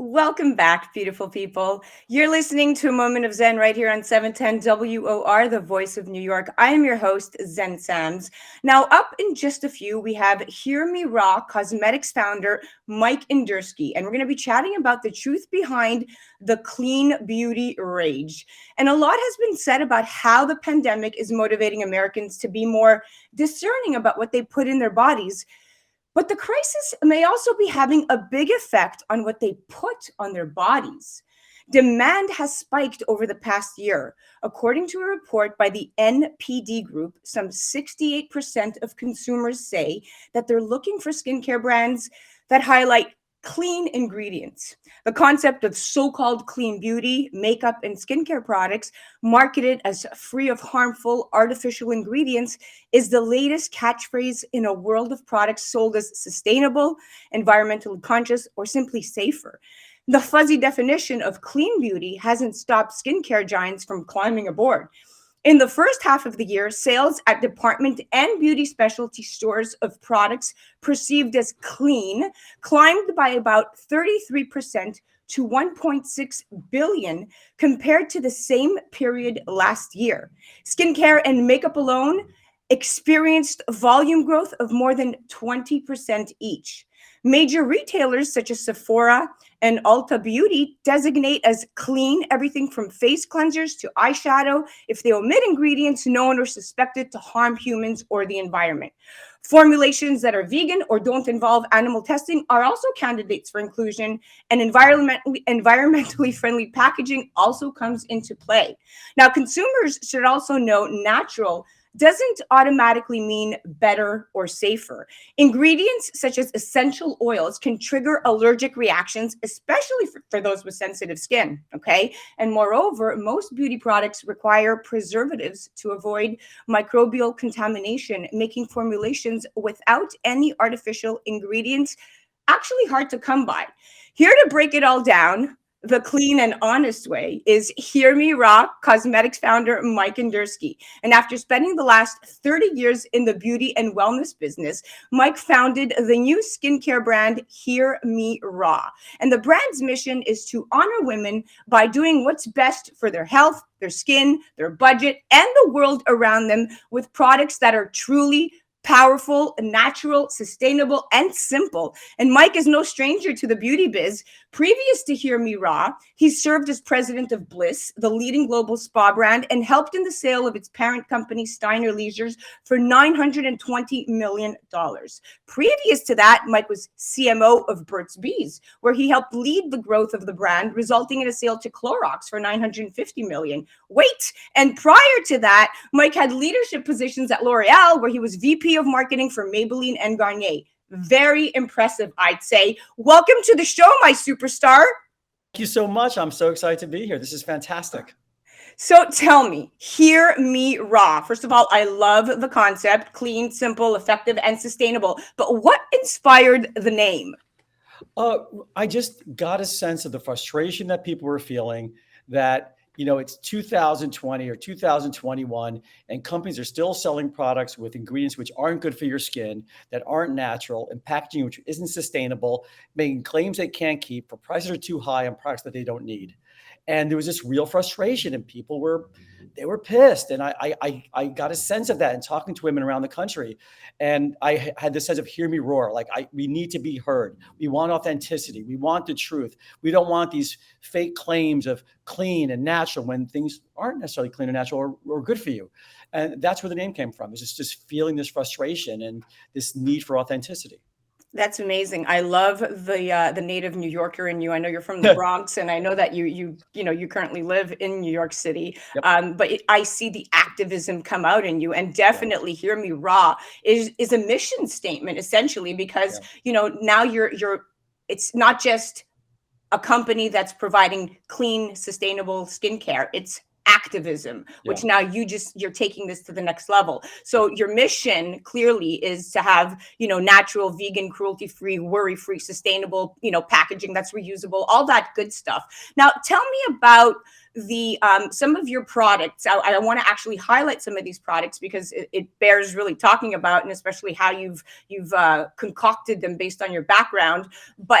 Welcome back, beautiful people. You're listening to a moment of Zen right here on 710 WOR, the voice of New York. I am your host, Zen Sams. Now, up in just a few, we have Hear Me Raw Cosmetics founder Mike Indursky, and we're going to be chatting about the truth behind the clean beauty rage. And a lot has been said about how the pandemic is motivating Americans to be more discerning about what they put in their bodies. But the crisis may also be having a big effect on what they put on their bodies. Demand has spiked over the past year. According to a report by the NPD Group, some 68% of consumers say that they're looking for skincare brands that highlight clean ingredients. The concept of so-called clean beauty, makeup, and skincare products marketed as free of harmful artificial ingredients is the latest catchphrase in a world of products sold as sustainable, environmentally conscious, or simply safer. The fuzzy definition of clean beauty hasn't stopped skincare giants from climbing aboard. In the first half of the year, sales at department and beauty specialty stores of products perceived as clean climbed by about 33% to 1.6 billion compared to the same period last year. Skincare and makeup alone experienced volume growth of more than 20% each. Major retailers such as Sephora and Ulta Beauty designate as clean everything from face cleansers to eyeshadow if they omit ingredients known or suspected to harm humans or the environment. Formulations that are vegan or don't involve animal testing are also candidates for inclusion, and environmentally friendly packaging also comes into play. Now, consumers should also know natural doesn't automatically mean better or safer. Ingredients such as essential oils can trigger allergic reactions, especially for those with sensitive skin, okay? And moreover, most beauty products require preservatives to avoid microbial contamination, making formulations without any artificial ingredients actually hard to come by. Here to break it all down, the clean and honest way, is Hear Me Raw Cosmetics founder Mike Indursky. And after spending the last 30 years in the beauty and wellness business, Mike founded the new skincare brand Hear Me Raw. And the brand's mission is to honor women by doing what's best for their health, their skin, their budget, and the world around them with products that are truly powerful, natural, sustainable, and simple. And Mike is no stranger to the beauty biz. Previous to Hear Me Raw, he served as president of Bliss, the leading global spa brand, and helped in the sale of its parent company, Steiner Leisures, for $920 million. Previous to that, Mike was CMO of Burt's Bees, where he helped lead the growth of the brand, resulting in a sale to Clorox for $950 million. Wait, and prior to that, Mike had leadership positions at L'Oreal, where he was VP of marketing for Maybelline and Garnier. Very impressive, I'd say. Welcome to the show, my superstar. Thank you so much. I'm so excited to be here. This is fantastic. So tell me, Hear Me Raw. First of all, I love the concept, clean, simple, effective, and sustainable. But what inspired the name? I just got a sense of the frustration that people were feeling that, it's 2020 or 2021, and companies are still selling products with ingredients which aren't good for your skin, that aren't natural, and packaging which isn't sustainable, making claims they can't keep for prices are too high on products that they don't need. And there was this real frustration, and people were pissed. And I got a sense of that in talking to women around the country. And I had this sense of hear me roar. We need to be heard. We want authenticity. We want the truth. We don't want these fake claims of clean and natural when things aren't necessarily clean and natural or good for you. And that's where the name came from. It's just feeling this frustration and this need for authenticity. That's amazing. I love the native New Yorker in you. I know you're from the Bronx, and I know that you currently live in New York City. Yep. But I see the activism come out in you, and definitely Hear Me Raw is a mission statement essentially, because now you're it's not just a company that's providing clean, sustainable skincare. It's activism, which now you're taking this to the next level. So your mission clearly is to have, natural, vegan, cruelty-free, worry-free, sustainable, packaging that's reusable, all that good stuff. Now, tell me about the some of your products. I want to actually highlight some of these products because it bears really talking about, and especially how you've concocted them based on your background.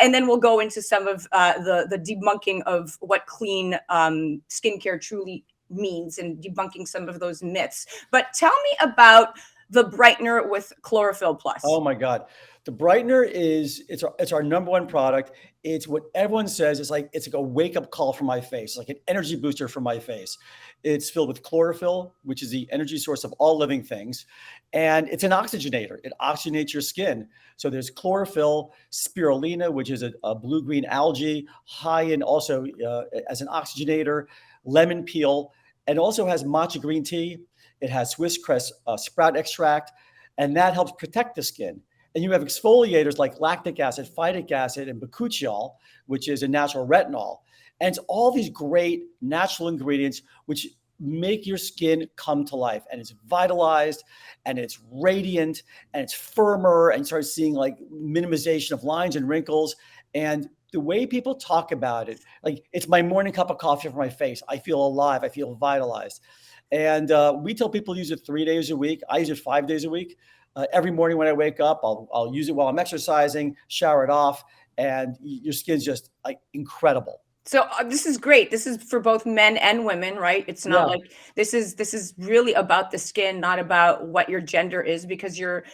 And then we'll go into some of the debunking of what clean skincare truly means and debunking some of those myths. But tell me about the Brightener with Chlorophyll Plus. Oh my God. The Brightener it's our number one product. It's what everyone says. It's like a wake up call for my face, like an energy booster for my face. It's filled with chlorophyll, which is the energy source of all living things. And it's an oxygenator. It oxygenates your skin. So there's chlorophyll, spirulina, which is a blue-green algae, high in also as an oxygenator, lemon peel, and also has matcha green tea. It has Swiss cress sprout extract, and that helps protect the skin. And you have exfoliators like lactic acid, phytic acid, and bakuchiol, which is a natural retinol. And it's all these great natural ingredients which make your skin come to life. And it's vitalized, and it's radiant, and it's firmer, and you start seeing like minimization of lines and wrinkles. And the way people talk about it, like it's my morning cup of coffee for my face. I feel alive. I feel vitalized. And we tell people to use it 3 days a week. I use it 5 days a week. Every morning when I wake up, I'll use it while I'm exercising, shower it off, and your skin's just like incredible. So this is great. This is for both men and women, right? It's not like this is really about the skin, not about what your gender is, because you're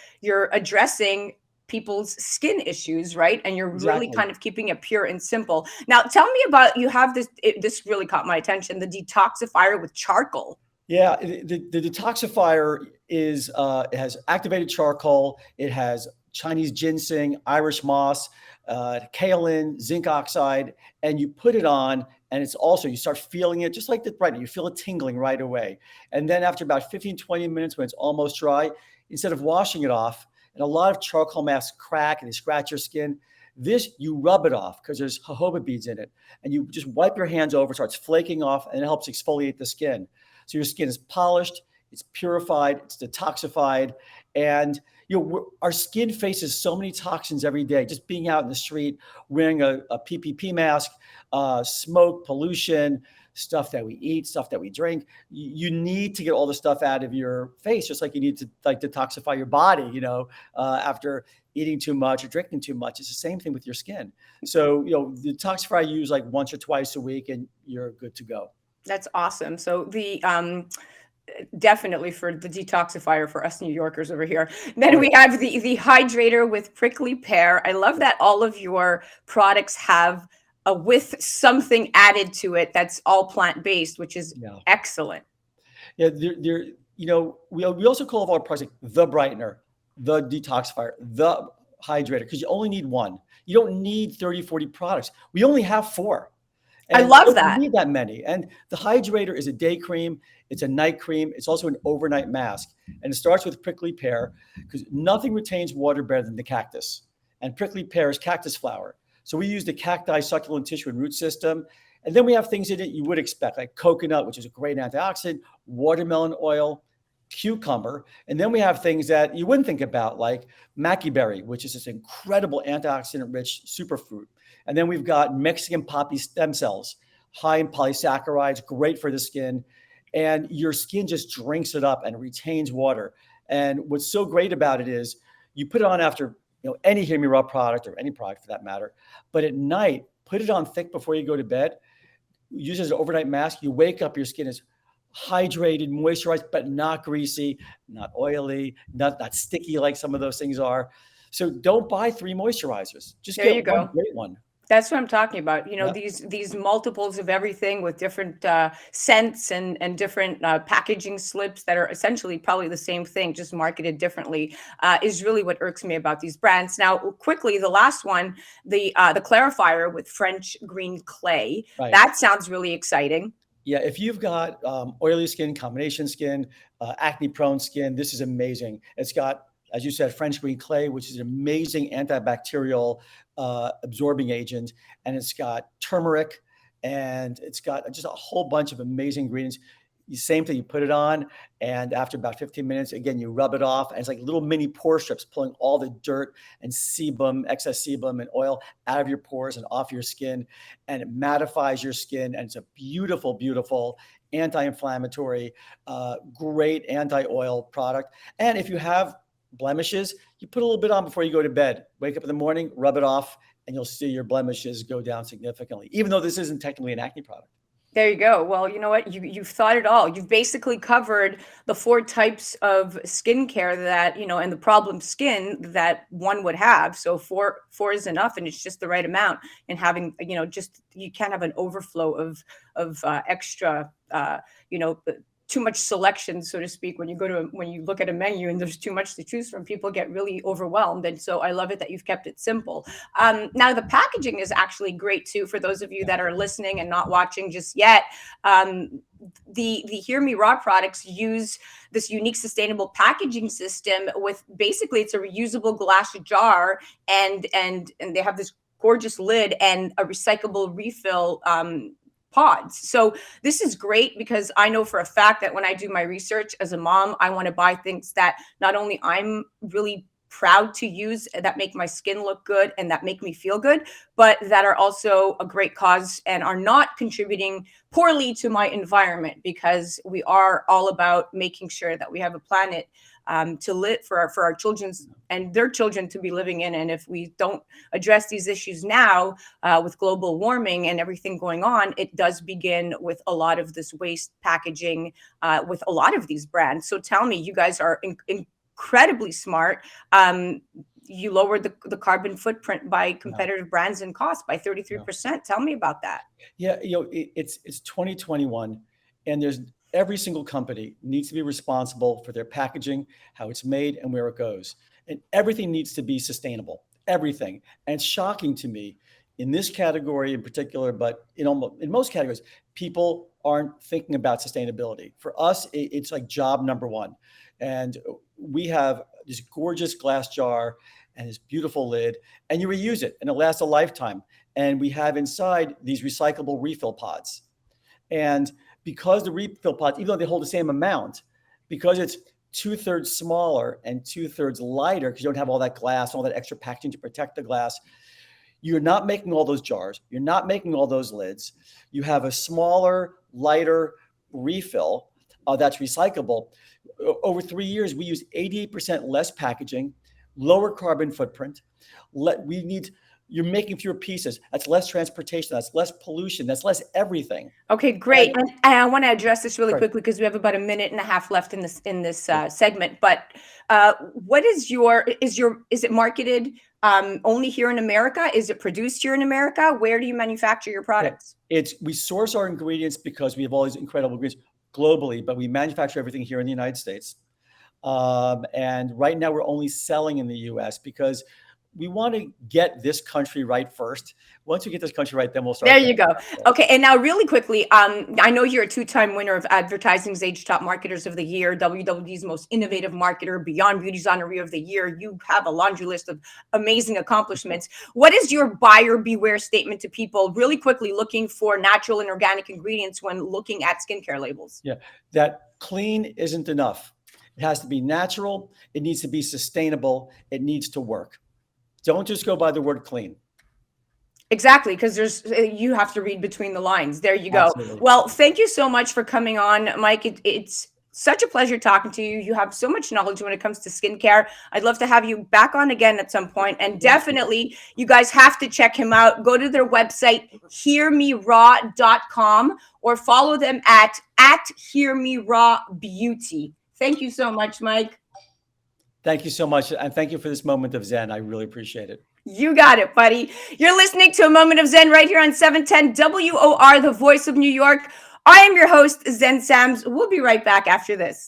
addressing people's skin issues, right? And you're really kind of keeping it pure and simple. Now, tell me about, you have this, this really caught my attention, the detoxifier with charcoal. Yeah, the detoxifier is it has activated charcoal. It has Chinese ginseng, Irish moss, kaolin, zinc oxide, and you put it on, and it's also, you start feeling it just like the Brightener. You feel it tingling right away. And then after about 15, 20 minutes when it's almost dry, instead of washing it off, and a lot of charcoal masks crack and they scratch your skin, this, you rub it off because there's jojoba beads in it. And you just wipe your hands over, it starts flaking off, and it helps exfoliate the skin. So your skin is polished, it's purified, it's detoxified. And our skin faces so many toxins every day, just being out in the street, wearing a PPP mask, smoke, pollution, stuff that we eat, stuff that we drink. You need to get all the stuff out of your face, just like you need to like detoxify your body, after eating too much or drinking too much. It's the same thing with your skin. So, the detoxifier you use like once or twice a week and you're good to go. That's awesome. So the definitely for the detoxifier for us New Yorkers over here. Then we have the hydrator with prickly pear. I love that all of your products have with something added to it that's all plant-based, which is excellent. Yeah, we also call all our products like the Brightener, the detoxifier, the hydrator, because you only need one. You don't need 30, 40 products. We only have 4. And I love that. You need that many. And the hydrator is a day cream. It's a night cream. It's also an overnight mask. And it starts with prickly pear because nothing retains water better than the cactus. And prickly pear is cactus flower. So we use the cacti succulent tissue and root system. And then we have things in it you would expect, like coconut, which is a great antioxidant, watermelon oil, cucumber. And then we have things that you wouldn't think about, like mackey berry, which is this incredible antioxidant-rich superfruit. And then we've got Mexican poppy stem cells, high in polysaccharides, great for the skin. And your skin just drinks it up and retains water. And what's so great about it is you put it on after any Hear Me Raw product, or any product for that matter. But at night, put it on thick before you go to bed. Use it as an overnight mask. You wake up, your skin is hydrated, moisturized, but not greasy, not oily, not sticky like some of those things are. So don't buy 3 moisturizers. Just get one great one. That's what I'm talking about. These multiples of everything with different scents and different packaging slips that are essentially probably the same thing, just marketed differently, is really what irks me about these brands. Now, quickly, the last one, the Clarifier with French green clay. Right. That sounds really exciting. Yeah, if you've got oily skin, combination skin, acne-prone skin, this is amazing. It's got, as you said, French green clay, which is an amazing antibacterial absorbing agent. And it's got turmeric, and it's got just a whole bunch of amazing ingredients. same thing, you put it on, and after about 15 minutes, again, you rub it off, and it's like little mini pore strips pulling all the dirt and sebum, excess sebum and oil out of your pores and off your skin, and it mattifies your skin, and it's a beautiful, beautiful anti-inflammatory, great anti-oil product. And if you have blemishes, you put a little bit on before you go to bed. Wake up in the morning, rub it off, and you'll see your blemishes go down significantly, even though this isn't technically an acne product. There you go. Well, you know what? You've thought it all. You've basically covered the 4 types of skincare that, and the problem skin that one would have. So four is enough, and it's just the right amount. And having, just, you can't have an overflow of extra, too much selection, so to speak. When you look at a menu and there's too much to choose from, people get really overwhelmed. And so I love it that you've kept it simple. Now the packaging is actually great too, for those of you that are listening and not watching just yet. The Hear Me Raw products use this unique sustainable packaging system with, basically it's a reusable glass jar, and they have this gorgeous lid and a recyclable refill pods. So this is great, because I know for a fact that when I do my research as a mom, I want to buy things that not only I'm really proud to use, that make my skin look good and that make me feel good, but that are also a great cause and are not contributing poorly to my environment, because we are all about making sure that we have a planet to live for our children and their children to be living in. And if we don't address these issues now, with global warming and everything going on, it does begin with a lot of this waste packaging with a lot of these brands. So tell me, you guys are incredibly smart. You lowered the carbon footprint by competitive brands and cost by 33%. Tell me about that. Yeah, it's 2021, and there's every single company needs to be responsible for their packaging, how it's made, and where it goes. And everything needs to be sustainable, everything. And it's shocking to me in this category in particular, but in most categories, people aren't thinking about sustainability. For us, it's like job number one. And we have this gorgeous glass jar and this beautiful lid, and you reuse it and it lasts a lifetime. And we have inside these recyclable refill pods. And because the refill pods, even though they hold the same amount, because it's 2/3 smaller and 2/3 lighter, because you don't have all that glass, all that extra packaging to protect the glass, you're not making all those jars. You're not making all those lids. You have a smaller, lighter refill that's recyclable. Over 3 years, we use 88% less packaging, lower carbon footprint. You're making fewer pieces. That's less transportation. That's less pollution. That's less everything. Okay, great. And I want to address this really quickly, because we have about a minute and a half left in this segment. But what is it marketed only here in America? Is it produced here in America? Where do you manufacture your products? We source our ingredients because we have all these incredible ingredients globally, but we manufacture everything here in the United States. And right now we're only selling in the US because we want to get this country right first. Once we get this country right, then we'll start. There you go. Okay. And now really quickly, I know you're a 2-time winner of Advertising's Age Top Marketers of the Year, WWD's Most Innovative Marketer, Beyond Beauty's Honoree of the Year. You have a laundry list of amazing accomplishments. What is your buyer beware statement to people really quickly looking for natural and organic ingredients when looking at skincare labels? Yeah, that clean isn't enough. It has to be natural. It needs to be sustainable. It needs to work. Don't just go by the word clean. Exactly, because you have to read between the lines. There you go. Absolutely. Well, thank you so much for coming on, Mike. It's such a pleasure talking to you. You have so much knowledge when it comes to skincare. I'd love to have you back on again at some point. And definitely, you guys have to check him out. Go to their website, hearmeraw.com, or follow them at hearmerawbeauty. Thank you so much, Mike. Thank you so much. And thank you for this moment of Zen. I really appreciate it. You got it, buddy. You're listening to A Moment of Zen right here on 710 WOR, the voice of New York. I am your host, Zen Sams. We'll be right back after this.